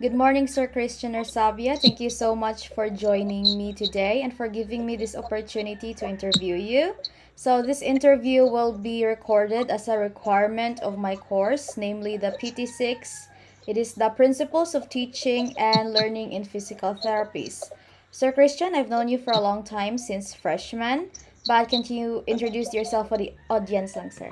Good morning, Sir Christian or Sabia. Thank you so much for joining me today and for giving me this opportunity to interview you. So, this interview will be recorded as a requirement of my course, namely the PT6. It is the Principles of Teaching and Learning in Physical Therapies. Sir Christian, I've known you for a long time since freshman, but can you introduce yourself for the audience lang, sir?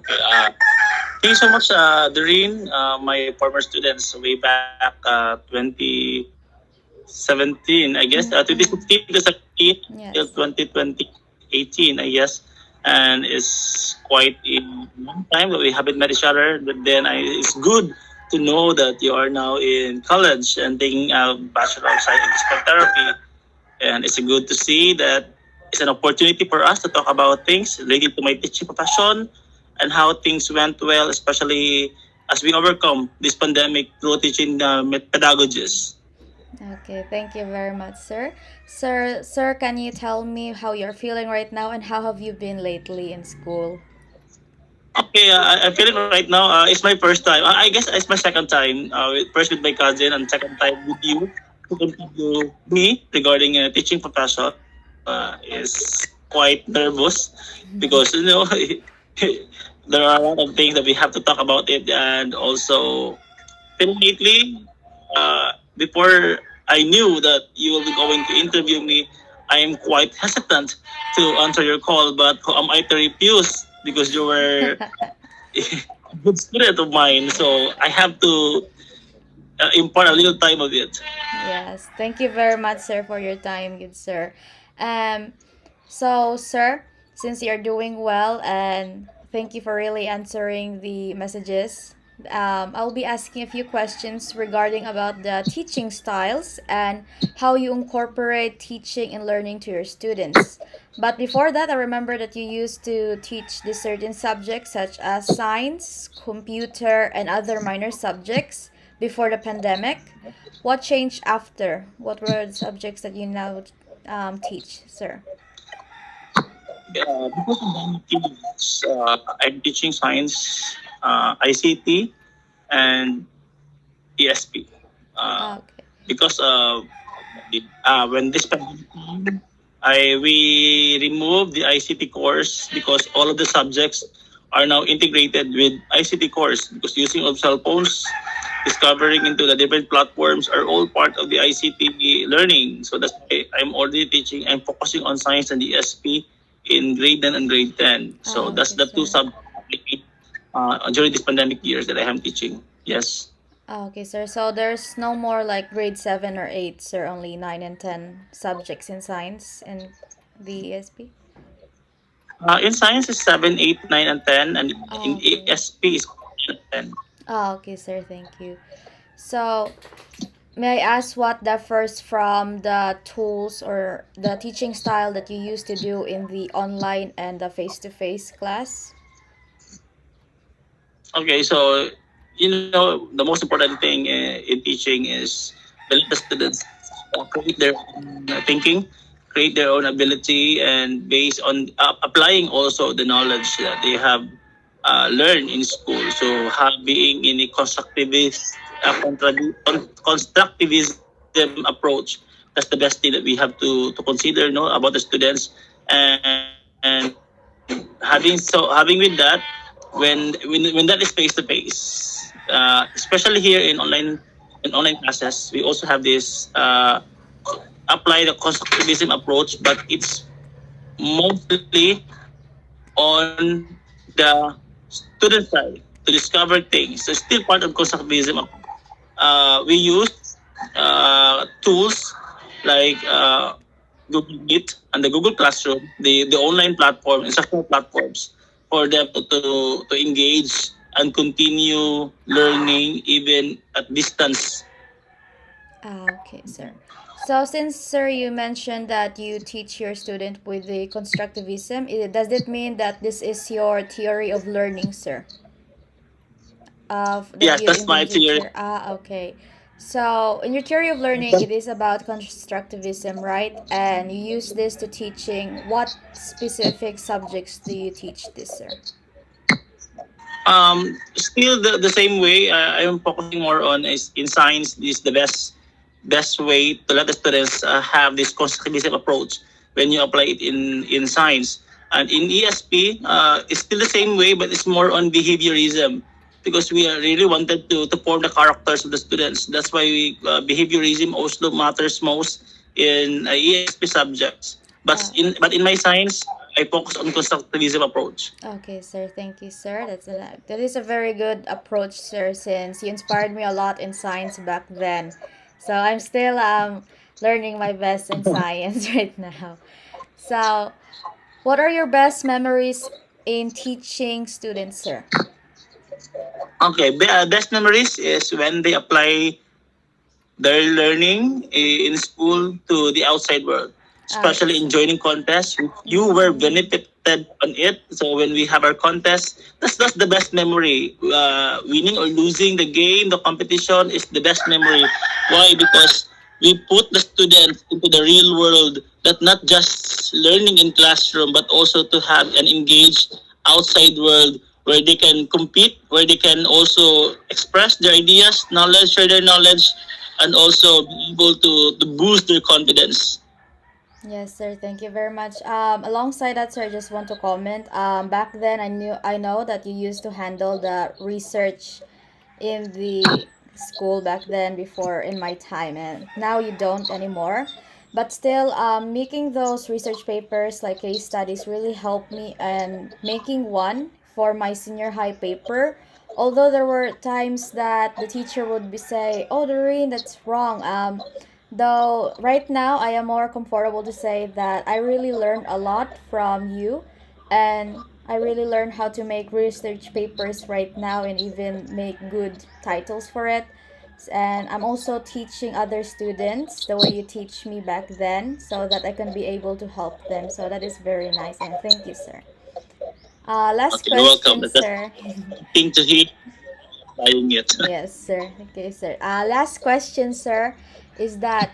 Okay, thank you so much, Doreen, my former students way back 2017, I guess, Mm-mm. 2016 to 17 till Yes. 2018, I guess. And it's quite a long time that we haven't met each other. But then it's good to know that you are now in college and taking a Bachelor of Science in Physical Therapy. And it's good to see that it's an opportunity for us to talk about things related to my teaching profession and how things went well, especially as we overcome this pandemic through teaching pedagogies. Okay, thank you very much, sir. Sir, can you tell me how you're feeling right now and how have you been lately in school? Okay, I'm feeling right now. It's my first time. I guess it's my second time. First with my cousin and second time with you to continue me regarding teaching profession. Is quite nervous because there are a lot of things that we have to talk about it, and also lately, before I knew that you will be going to interview me, I am quite hesitant to answer your call. But who am I to refuse? Because you were a good student of mine, so I have to impart a little time of it. Yes, thank you very much, sir, for your time, good sir. Um, sir, since you're doing well and thank you for really answering the messages, I'll be asking a few questions regarding about the teaching styles and how you incorporate teaching and learning to your students. But before that, I remember that you used to teach the certain subjects such as science, computer, and other minor subjects before the pandemic. What changed after? What were the subjects that you now teach, sir? Because of the activities, I'm teaching science, ICT, and ESP. Uh, Okay. because when this pandemic came, we removed the ICT course because all of the subjects are now integrated with ICT course because using of cell phones, discovering into the different platforms are all part of the ICT learning. So that's why I'm already teaching. I'm focusing on science and ESP in grade 9 and grade 10. So that's Okay, the two sir. subjects during this pandemic years that I am teaching. Yes. Okay, sir. So there's no more like grade 7 or 8, sir. Only 9 and 10 subjects in science and the ESP? In science is 7, 8, 9, and 10, and in Okay. ESP is 10. Okay, sir. Thank you. So, may I ask what differs from the tools or the teaching style that you used to do in the online and the face-to-face class? Okay, so the most important thing in teaching is let the students create their own thinking, create their own ability, and based on applying also the knowledge that they have learned in school. So, being in a constructivism approach, that's the best thing that we have to consider, about the students, and having having with that when that is face to face, especially here in online classes, we also have this apply the constructivism approach, but it's mostly on the student side to discover things. So still part of constructivism. We use tools like Google Meet and the Google Classroom, the online platform, instructional platforms for them to engage and continue learning even at distance. Okay, sir. So, since sir, you mentioned that you teach your student with the constructivism, does it mean that this is your theory of learning, sir? Of that Yes, you that's in the my theory. future? Okay. So, in your theory of learning, it is about constructivism, right? And you use this to teaching. What specific subjects do you teach this, sir? Still the same way. I am focusing more on is in science. This is the best way to let the students have this constructivism approach when you apply it in science. And in ESP, it's still the same way, but it's more on behaviorism because we really wanted to form the characters of the students. That's why behaviorism also matters most in ESP subjects. Uh, But in my science, I focus on constructivism approach. okay, sir. Thank you, sir. That is a very good approach, sir. Since you inspired me a lot in science back then, so I'm still learning my best in science right now. So, what are your best memories in teaching students, sir? Okay, best memories is when they apply their learning in school to the outside world, Okay, especially in sir. joining contests. You were benefited on it. So when we have our contest, that's the best memory. Winning or losing the game, the competition is the best memory. Why? Because we put the students into the real world, that not just learning in classroom, but also to have an engaged outside world where they can compete, where they can also express their ideas, knowledge, share their knowledge, and also be able to boost their confidence. Yes, sir. Thank you very much. Alongside that, sir, I just want to comment. Back then, I know that you used to handle the research in the school back then before in my time, and now you don't anymore. But still, making those research papers like case studies really helped me, and making one for my senior high paper. Although there were times that the teacher would be say, "Oh, Doreen, that's wrong." Though right now I am more comfortable to say that I really learned a lot from you, and I really learned how to make research papers right now and even make good titles for it. And I'm also teaching other students the way you teach me back then so that I can be able to help them. So that is very nice, and thank you, sir. Last Okay, you're welcome. question, That's sir. thing to hear applying it. Yes, sir. Okay, sir. Last question, sir, is that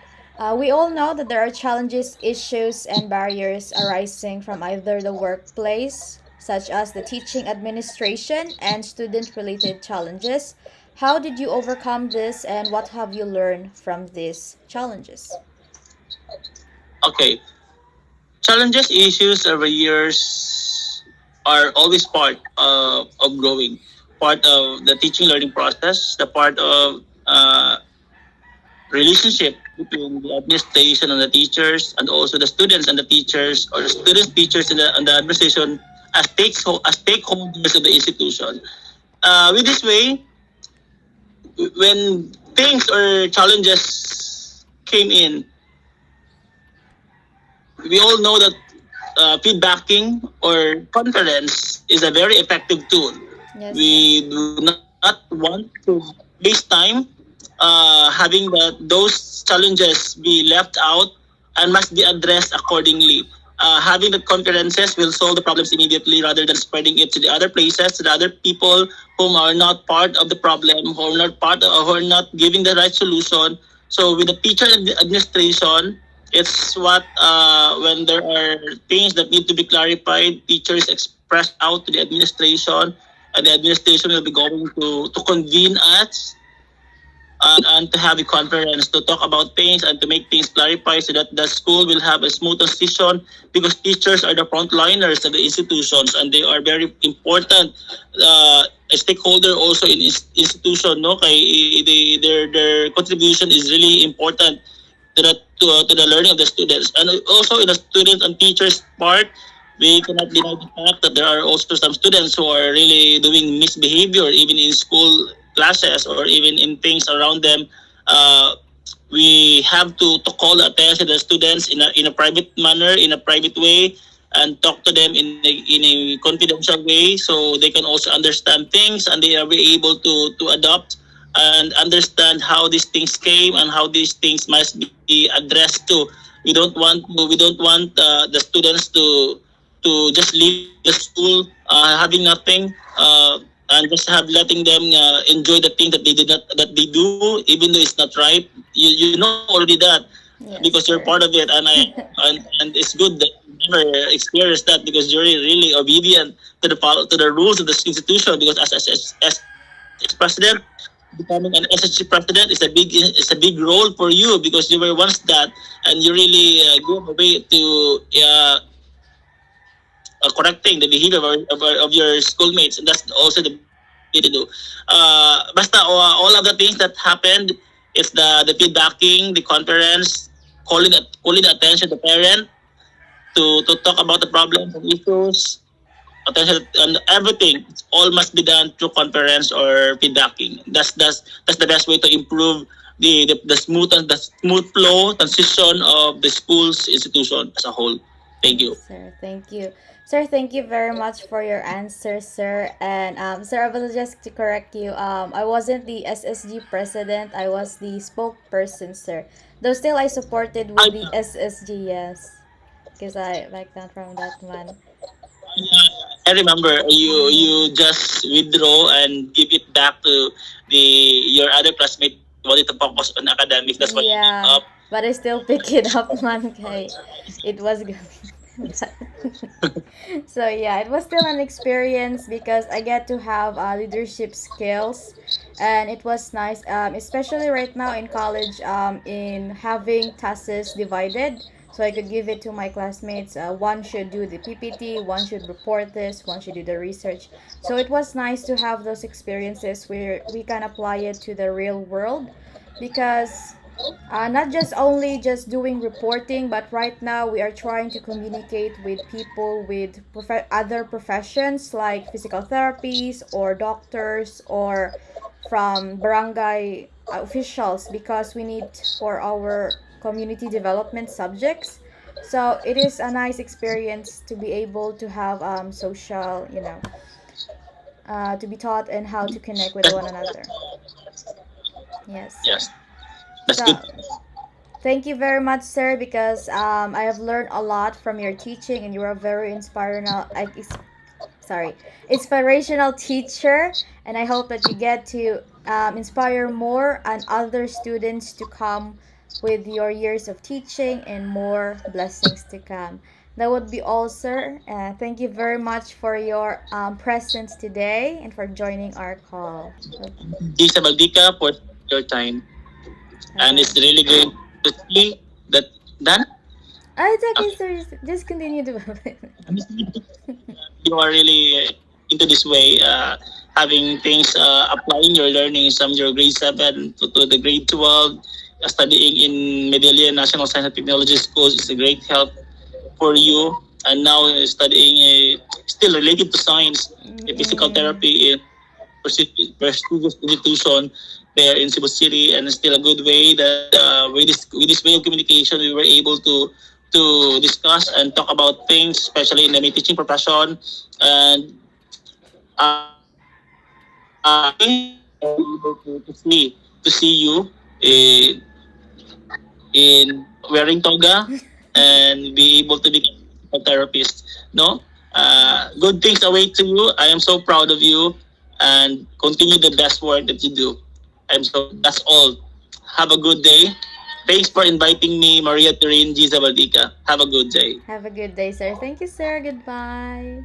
we all know that there are challenges, issues, and barriers arising from either the workplace, such as the teaching administration and student related challenges. How did you overcome this, and what have you learned from these challenges? Okay, challenges, issues over years are always part of growing, part of the teaching learning process, the part of relationship between the administration and the teachers, and also the students and the teachers, or the students, teachers, and the administration as stakeholders of the institution. With this way, when things or challenges came in, we all know that feedbacking or conference is a very effective tool. Yes, sir. We do not want to waste time having those challenges be left out and must be addressed accordingly. Having the conferences will solve the problems immediately rather than spreading it to the other places, to the other people whom are not part of the problem, who are not giving the right solution. So with the teacher administration, it's what when there are things that need to be clarified, teachers express out to the administration, and the administration will be going to convene us and to have a conference to talk about things and to make things clarify so that the school will have a smooth transition, because teachers are the frontliners of the institutions and they are very important a stakeholder also in institution, no, kay their contribution is really important to the learning of the students. And also in the students and teachers part, we cannot deny the fact that there are also some students who are really doing misbehavior even in school classes or even in things around them. Uh, we have to call the attention to the students in a private manner, in a private way, and talk to them in a confidential way so they can also understand things and they are able to adopt and understand how these things came and how these things must be addressed to. We don't want the students to just leave the school having nothing, and just have letting them enjoy the thing that they do, even though it's not right. You know already that because Yes, you're part sir. of it, and it's good that never experienced that because you're really obedient to to the rules of the institution. Because as president, becoming an SSG president is a big role for you because you were once that, and you really go away to correcting the behavior of your schoolmates, and that's also the best thing to do. Basta all of the things that happened is the feedbacking, the conference, calling the attention to parent to talk about the problems and issues, attention and everything. It's all must be done through conference or feedbacking. That's the best way to improve the smooth flow transition of the school's institution as a whole. Thank Yes, you. sir. Thank you. Sir, thank you very much for your answer, sir. And sir, I will just to correct you. I wasn't the SSG president. I was the spokesperson, sir. Though still I supported with the I, SSG, yes. Because I like that from that one. I remember you just withdraw and give it back to the your other classmate that wanted to focus on academics. That's why you give Yeah, up. but I still pick it up, man. Okay, it was good. So yeah, it was still an experience because I get to have leadership skills, and it was nice. Especially right now in college, in having tasks divided. So I could give it to my classmates. One should do the PPT, one should report this, one should do the research. So it was nice to have those experiences where we can apply it to the real world because not just only just doing reporting, but right now we are trying to communicate with people with other professions like physical therapies or doctors or from barangay officials because we need for our community development subjects. So it is a nice experience to be able to have social, to be taught and how to connect with one That's, another. Yes, sir. yes, that's So good. thank you very much, sir, because I have learned a lot from your teaching, and you are a very inspirational teacher. And I hope that you get to inspire more and other students to come with your years of teaching and more blessings to come. That would be all, sir. Thank you very much for your presence today and for joining our call. Gisa Baldica for your time, and Uh, it's really great to see that Dan. it's okay, Okay. sir. Just continue to. You are really into this way, having things, applying your learnings from your grade 7 to the grade 12, studying in Medellin National Science and Technology Schools is a great help for you. And now studying still related to science, physical Mm-mm. therapy in prestigious institution there in Cebu City, and still a good way that with this way of communication we were able to discuss and talk about things, especially in the teaching profession. And to see you in, wearing toga and be able to become a therapist. No, good things await to you. I am so proud of you, and continue the best work that you do. I'm so. That's all. Have a good day. Thanks for inviting me, Maria Turin Giza Baldica. Have a good day. Have a good day, sir. Thank you, sir. Goodbye.